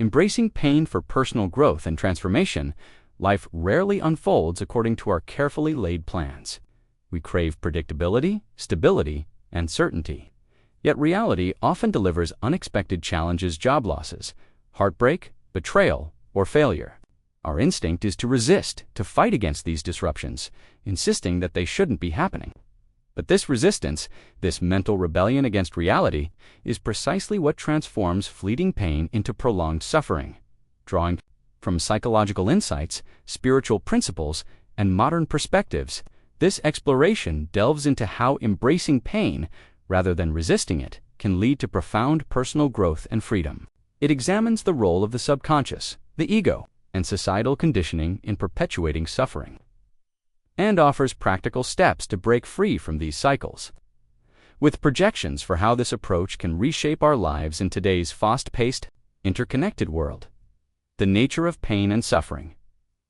Embracing pain for personal growth and transformation, life rarely unfolds according to our carefully laid plans. We crave predictability, stability, and certainty. Yet reality often delivers unexpected challenges, job losses, heartbreak, betrayal, or failure. Our instinct is to resist, to fight against these disruptions, insisting that they shouldn't be happening. But this resistance, this mental rebellion against reality, is precisely what transforms fleeting pain into prolonged suffering. Drawing from psychological insights, spiritual principles, and modern perspectives, this exploration delves into how embracing pain, rather than resisting it, can lead to profound personal growth and freedom. It examines the role of the subconscious, the ego, and societal conditioning in perpetuating suffering, and offers practical steps to break free from these cycles, with projections for how this approach can reshape our lives in today's fast-paced, interconnected world. The nature of pain and suffering.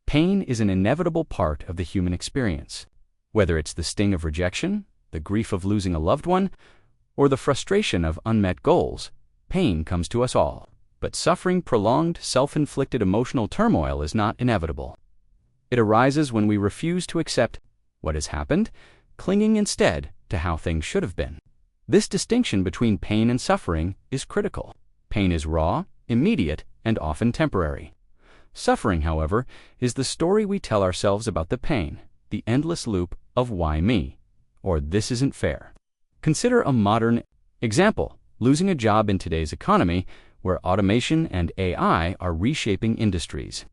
Pain is an inevitable part of the human experience. Whether it's the sting of rejection, the grief of losing a loved one, or the frustration of unmet goals, pain comes to us all. But suffering, prolonged, self-inflicted emotional turmoil is not inevitable. It arises when we refuse to accept what has happened, clinging instead to how things should have been. This distinction between pain and suffering is critical. Pain is raw, immediate, and often temporary. Suffering, however, is the story we tell ourselves about the pain, the endless loop of "why me?" or "this isn't fair." Consider a modern example: losing a job in today's economy, where automation and AI are reshaping industries.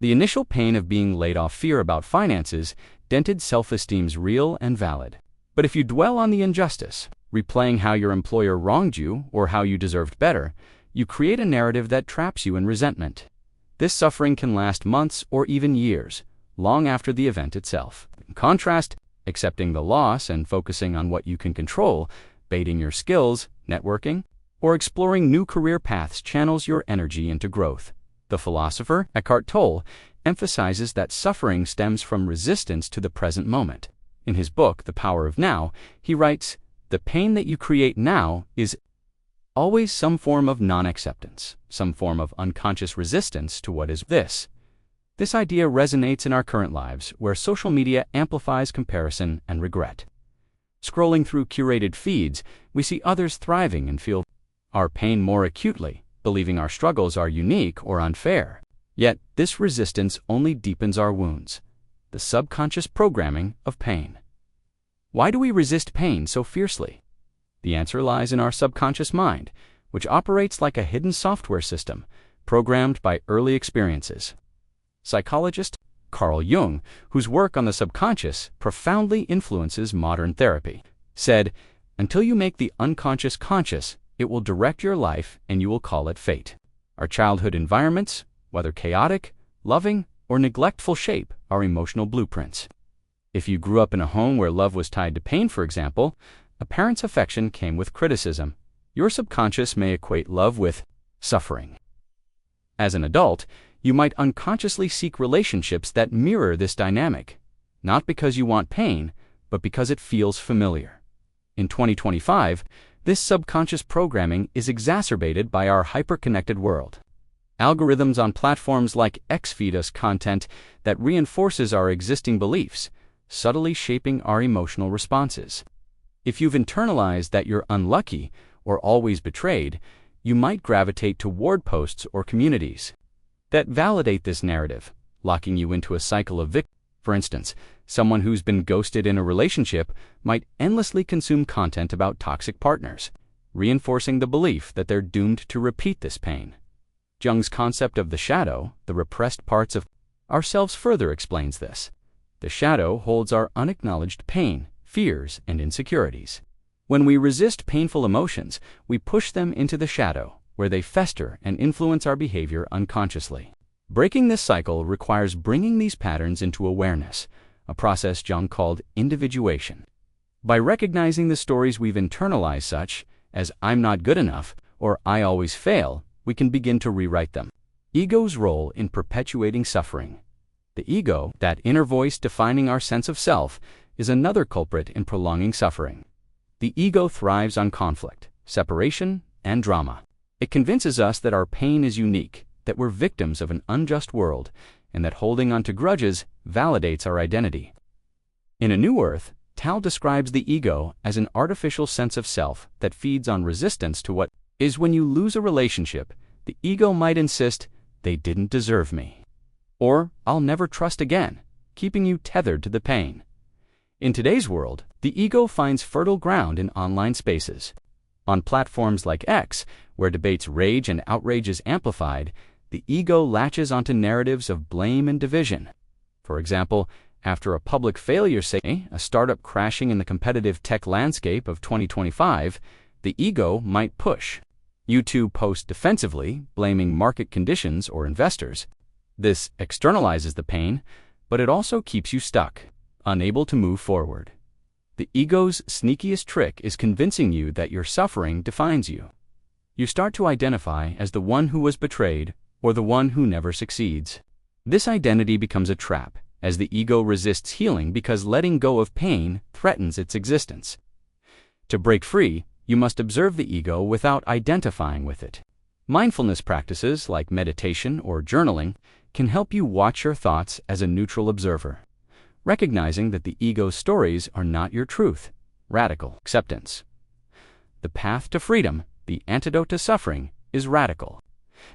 The initial pain of being laid off, fear about finances, dented self-esteem's real and valid. But if you dwell on the injustice, replaying how your employer wronged you or how you deserved better, you create a narrative that traps you in resentment. This suffering can last months or even years, long after the event itself. In contrast, accepting the loss and focusing on what you can control, baiting your skills, networking, or exploring new career paths channels your energy into growth. The philosopher Eckhart Tolle emphasizes that suffering stems from resistance to the present moment. In his book, The Power of Now, he writes, "The pain that you create now is always some form of non-acceptance, some form of unconscious resistance to what is this." This idea resonates in our current lives, where social media amplifies comparison and regret. Scrolling through curated feeds, we see others thriving and feel our pain more acutely, believing our struggles are unique or unfair. Yet, this resistance only deepens our wounds. The subconscious programming of pain. Why do we resist pain so fiercely? The answer lies in our subconscious mind, which operates like a hidden software system, programmed by early experiences. Psychologist Carl Jung, whose work on the subconscious profoundly influences modern therapy, said, "Until you make the unconscious conscious, it will direct your life and you will call it fate." Our childhood environments, whether chaotic, loving, or neglectful, shape our emotional blueprints. If you grew up in a home where love was tied to pain, for example, a parent's affection came with criticism, your subconscious may equate love with suffering. As an adult, you might unconsciously seek relationships that mirror this dynamic, not because you want pain, but because it feels familiar. In 2025, this subconscious programming is exacerbated by our hyper-connected world. Algorithms on platforms like X feed us content that reinforces our existing beliefs, subtly shaping our emotional responses. If you've internalized that you're unlucky or always betrayed, you might gravitate toward posts or communities that validate this narrative, locking you into a cycle of victim. For instance, someone who's been ghosted in a relationship might endlessly consume content about toxic partners, reinforcing the belief that they're doomed to repeat this pain. Jung's concept of the shadow, the repressed parts of ourselves, further explains this. The shadow holds our unacknowledged pain, fears, and insecurities. When we resist painful emotions, we push them into the shadow, where they fester and influence our behavior unconsciously. Breaking this cycle requires bringing these patterns into awareness, a process Jung called individuation. By recognizing the stories we've internalized, such as "I'm not good enough" or "I always fail," we can begin to rewrite them. Ego's role in perpetuating suffering. The ego, that inner voice defining our sense of self, is another culprit in prolonging suffering. The ego thrives on conflict, separation, and drama. It convinces us that our pain is unique, that we're victims of an unjust world, and that holding on to grudges validates our identity. In A New Earth, Tal describes the ego as an artificial sense of self that feeds on resistance to what is. When you lose a relationship, the ego might insist, "They didn't deserve me," or "I'll never trust again," keeping you tethered to the pain. In today's world, the ego finds fertile ground in online spaces. On platforms like X, where debates rage and outrage is amplified, the ego latches onto narratives of blame and division. For example, after a public failure, say a startup crashing in the competitive tech landscape of 2025, the ego might push you to post defensively, blaming market conditions or investors. This externalizes the pain, but it also keeps you stuck, unable to move forward. The ego's sneakiest trick is convincing you that your suffering defines you. You start to identify as the one who was betrayed or the one who never succeeds. This identity becomes a trap, as the ego resists healing because letting go of pain threatens its existence. To break free, you must observe the ego without identifying with it. Mindfulness practices like meditation or journaling can help you watch your thoughts as a neutral observer, recognizing that the ego's stories are not your truth. Radical acceptance. The path to freedom, the antidote to suffering, is radical.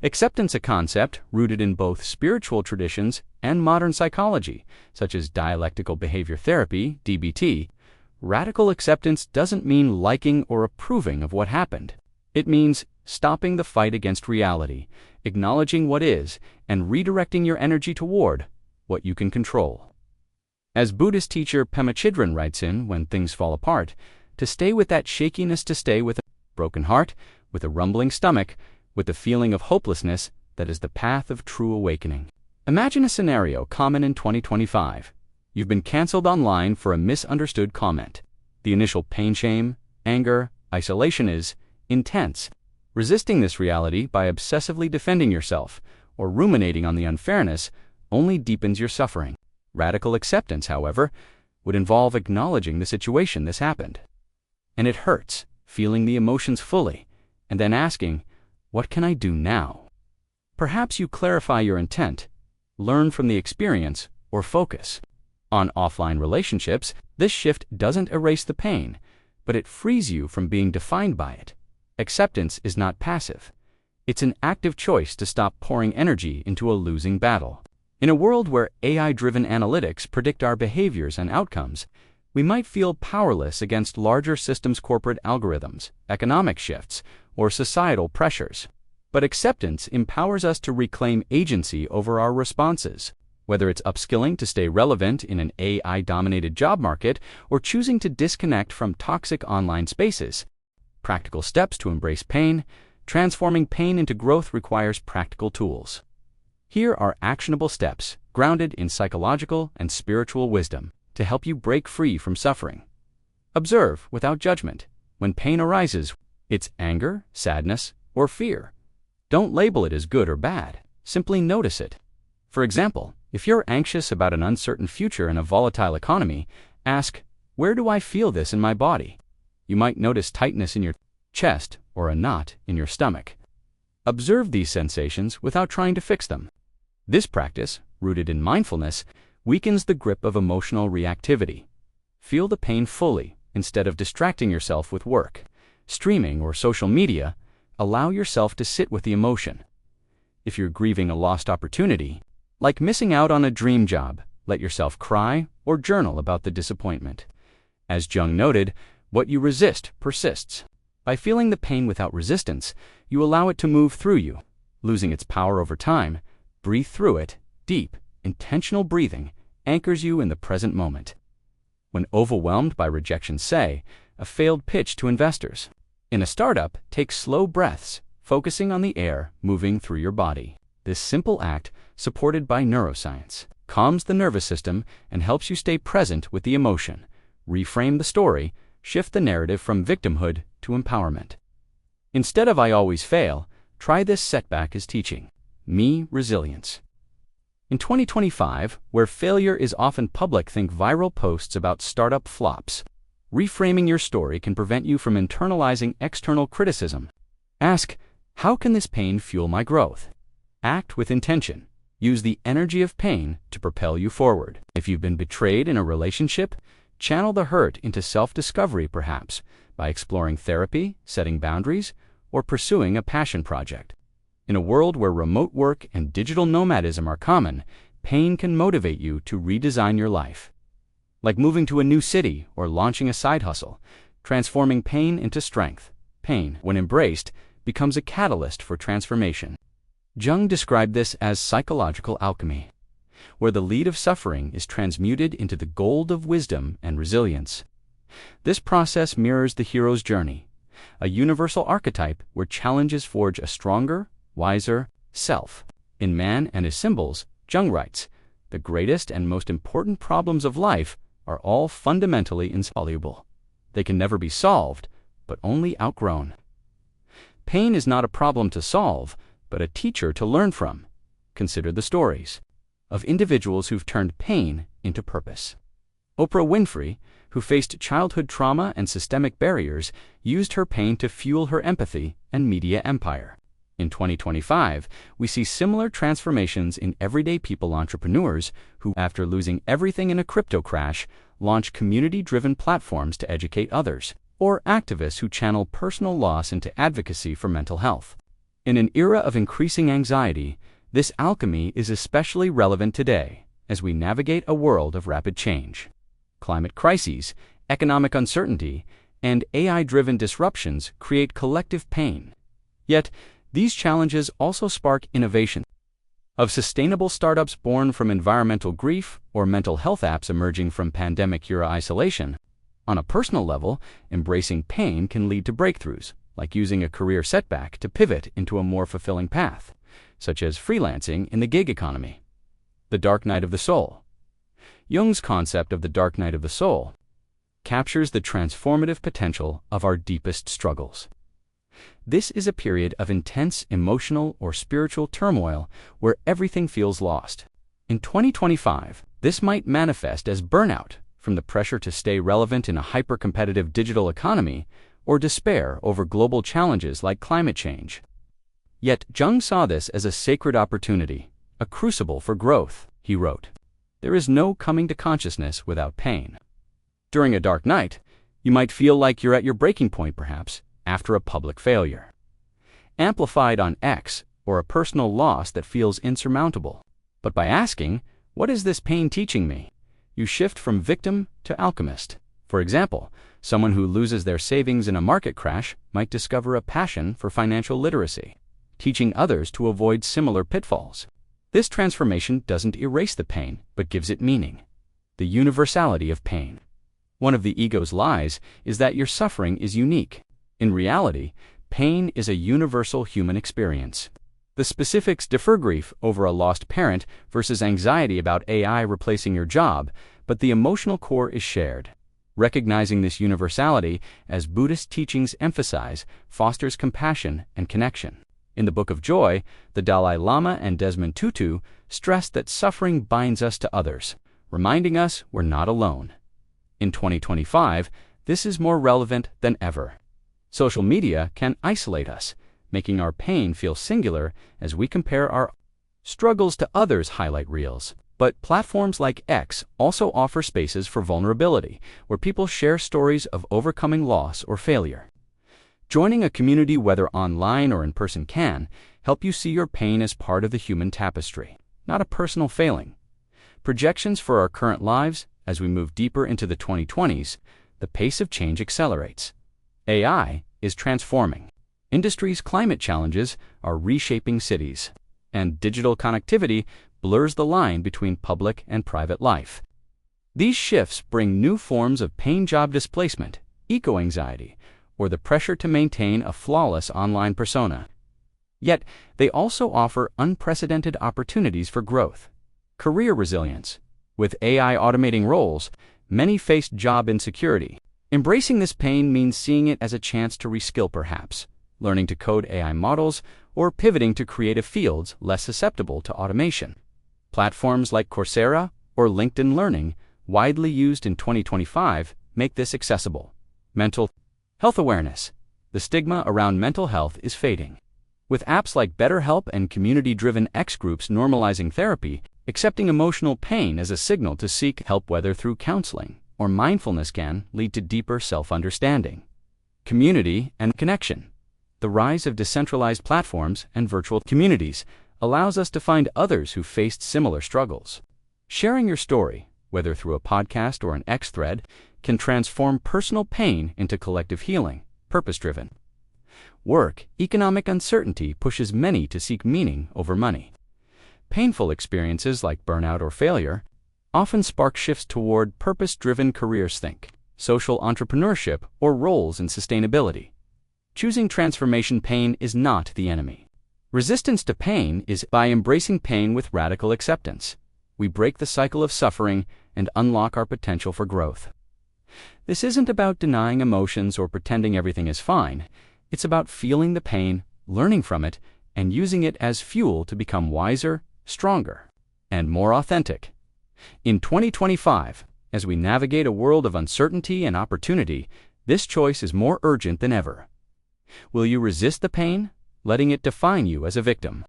Acceptance, a concept rooted in both spiritual traditions and modern psychology, such as dialectical behavior therapy, DBT. Radical acceptance doesn't mean liking or approving of what happened. It means stopping the fight against reality, acknowledging what is, and redirecting your energy toward what you can control. As Buddhist teacher Pema Chödrön writes in When Things Fall Apart, to stay with that shakiness, to stay with a broken heart, with a rumbling stomach, with the feeling of hopelessness, that is the path of true awakening. Imagine a scenario common in 2025. You've been canceled online for a misunderstood comment. The initial pain, shame, anger, isolation is intense. Resisting this reality by obsessively defending yourself or ruminating on the unfairness only deepens your suffering. Radical acceptance, however, would involve acknowledging the situation this happened. And it hurts, feeling the emotions fully, and then asking, what can I do now? Perhaps you clarify your intent, learn from the experience, or focus. On offline relationships, this shift doesn't erase the pain, but it frees you from being defined by it. Acceptance is not passive. It's an active choice to stop pouring energy into a losing battle. In a world where AI-driven analytics predict our behaviors and outcomes, we might feel powerless against larger systems, corporate algorithms, economic shifts, or societal pressures. But acceptance empowers us to reclaim agency over our responses, whether it's upskilling to stay relevant in an AI-dominated job market or choosing to disconnect from toxic online spaces. Practical steps to embrace pain. Transforming pain into growth requires practical tools. Here are actionable steps, grounded in psychological and spiritual wisdom, to help you break free from suffering. Observe without judgment. When pain arises, it's anger, sadness, or fear. Don't label it as good or bad. Simply notice it. For example, if you're anxious about an uncertain future in a volatile economy, ask, where do I feel this in my body? You might notice tightness in your chest or a knot in your stomach. Observe these sensations without trying to fix them. This practice, rooted in mindfulness, weakens the grip of emotional reactivity. Feel the pain fully instead of distracting yourself with work, streaming, or social media. Allow yourself to sit with the emotion. If you're grieving a lost opportunity, like missing out on a dream job, let yourself cry or journal about the disappointment. As Jung noted, what you resist persists. By feeling the pain without resistance, you allow it to move through you, losing its power over time. Breathe through it. Deep, intentional breathing anchors you in the present moment. When overwhelmed by rejection, say, a failed pitch to investors. In a startup, take slow breaths, focusing on the air moving through your body. This simple act, supported by neuroscience, calms the nervous system and helps you stay present with the emotion. Reframe the story, shift the narrative from victimhood to empowerment. Instead of I always fail, try this setback as teaching me resilience. In 2025, where failure is often public, think viral posts about startup flops. Reframing your story can prevent you from internalizing external criticism. Ask, how can this pain fuel my growth? Act with intention. Use the energy of pain to propel you forward. If you've been betrayed in a relationship, channel the hurt into self-discovery perhaps by exploring therapy, setting boundaries, or pursuing a passion project. In a world where remote work and digital nomadism are common, pain can motivate you to redesign your life. Like moving to a new city or launching a side hustle, transforming pain into strength. Pain, when embraced, becomes a catalyst for transformation. Jung described this as psychological alchemy, where the lead of suffering is transmuted into the gold of wisdom and resilience. This process mirrors the hero's journey, a universal archetype where challenges forge a stronger, wiser self. In Man and His Symbols, Jung writes, "The greatest and most important problems of life are all fundamentally insoluble. They can never be solved, but only outgrown." Pain is not a problem to solve, but a teacher to learn from. Consider the stories of individuals who've turned pain into purpose. Oprah Winfrey, who faced childhood trauma and systemic barriers, used her pain to fuel her empathy and media empire. In 2025, we see similar transformations in everyday people entrepreneurs who, after losing everything in a crypto crash, launch community-driven platforms to educate others, or activists who channel personal loss into advocacy for mental health. In an era of increasing anxiety, this alchemy is especially relevant today as we navigate a world of rapid change. Climate crises, economic uncertainty, and AI-driven disruptions create collective pain. Yet, these challenges also spark innovation. Of sustainable startups born from environmental grief or mental health apps emerging from pandemic-era isolation. On a personal level, embracing pain can lead to breakthroughs, like using a career setback to pivot into a more fulfilling path, such as freelancing in the gig economy. The dark night of the soul. Jung's concept of the dark night of the soul captures the transformative potential of our deepest struggles. This is a period of intense emotional or spiritual turmoil where everything feels lost. In 2025, this might manifest as burnout from the pressure to stay relevant in a hyper-competitive digital economy, or despair over global challenges like climate change. Yet Jung saw this as a sacred opportunity, a crucible for growth. He wrote, "There is no coming to consciousness without pain." During a dark night, you might feel like you're at your breaking point perhaps, after a public failure, amplified on X, or a personal loss that feels insurmountable. But by asking, "What is this pain teaching me?" you shift from victim to alchemist. For example, someone who loses their savings in a market crash might discover a passion for financial literacy, teaching others to avoid similar pitfalls. This transformation doesn't erase the pain, but gives it meaning. The universality of pain. One of the ego's lies is that your suffering is unique. In reality, pain is a universal human experience. The specifics differ: grief over a lost parent versus anxiety about AI replacing your job, but the emotional core is shared. Recognizing this universality, as Buddhist teachings emphasize, fosters compassion and connection. In the Book of Joy, the Dalai Lama and Desmond Tutu stressed that suffering binds us to others, reminding us we're not alone. In 2025, this is more relevant than ever. Social media can isolate us, making our pain feel singular as we compare our struggles to others' highlight reels. But platforms like X also offer spaces for vulnerability, where people share stories of overcoming loss or failure. Joining a community, whether online or in person, can help you see your pain as part of the human tapestry, not a personal failing. Projections for our current lives: as we move deeper into the 2020s, the pace of change accelerates. AI is transforming. Industries' climate challenges are reshaping cities, and digital connectivity blurs the line between public and private life. These shifts bring new forms of pain: job displacement, eco-anxiety, or the pressure to maintain a flawless online persona. Yet, they also offer unprecedented opportunities for growth. Career resilience. With AI automating roles, many face job insecurity. Embracing this pain means seeing it as a chance to reskill perhaps, learning to code AI models, or pivoting to creative fields less susceptible to automation. Platforms like Coursera or LinkedIn Learning, widely used in 2025, make this accessible. Mental health awareness. The stigma around mental health is fading. With apps like BetterHelp and community-driven X groups normalizing therapy, accepting emotional pain as a signal to seek help, whether through counseling or mindfulness, can lead to deeper self-understanding. Community and connection. The rise of decentralized platforms and virtual communities allows us to find others who faced similar struggles. Sharing your story, whether through a podcast or an X thread, can transform personal pain into collective healing, purpose-driven. Work, economic uncertainty pushes many to seek meaning over money. Painful experiences like burnout or failure often spark shifts toward purpose-driven careers. Think social entrepreneurship or roles in sustainability. Choosing transformation. Pain is not the enemy. Resistance to pain is by embracing pain with radical acceptance. We break the cycle of suffering and unlock our potential for growth. This isn't about denying emotions or pretending everything is fine. It's about feeling the pain, learning from it, and using it as fuel to become wiser, stronger, and more authentic. In 2025, as we navigate a world of uncertainty and opportunity, this choice is more urgent than ever. Will you resist the pain, letting it define you as a victim?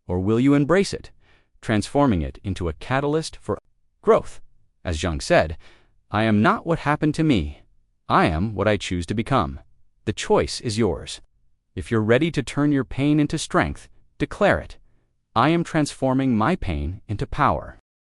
Or will you embrace it, transforming it into a catalyst for growth? As Jung said, "I am not what happened to me. I am what I choose to become." The choice is yours. If you're ready to turn your pain into strength, declare it. I am transforming my pain into power.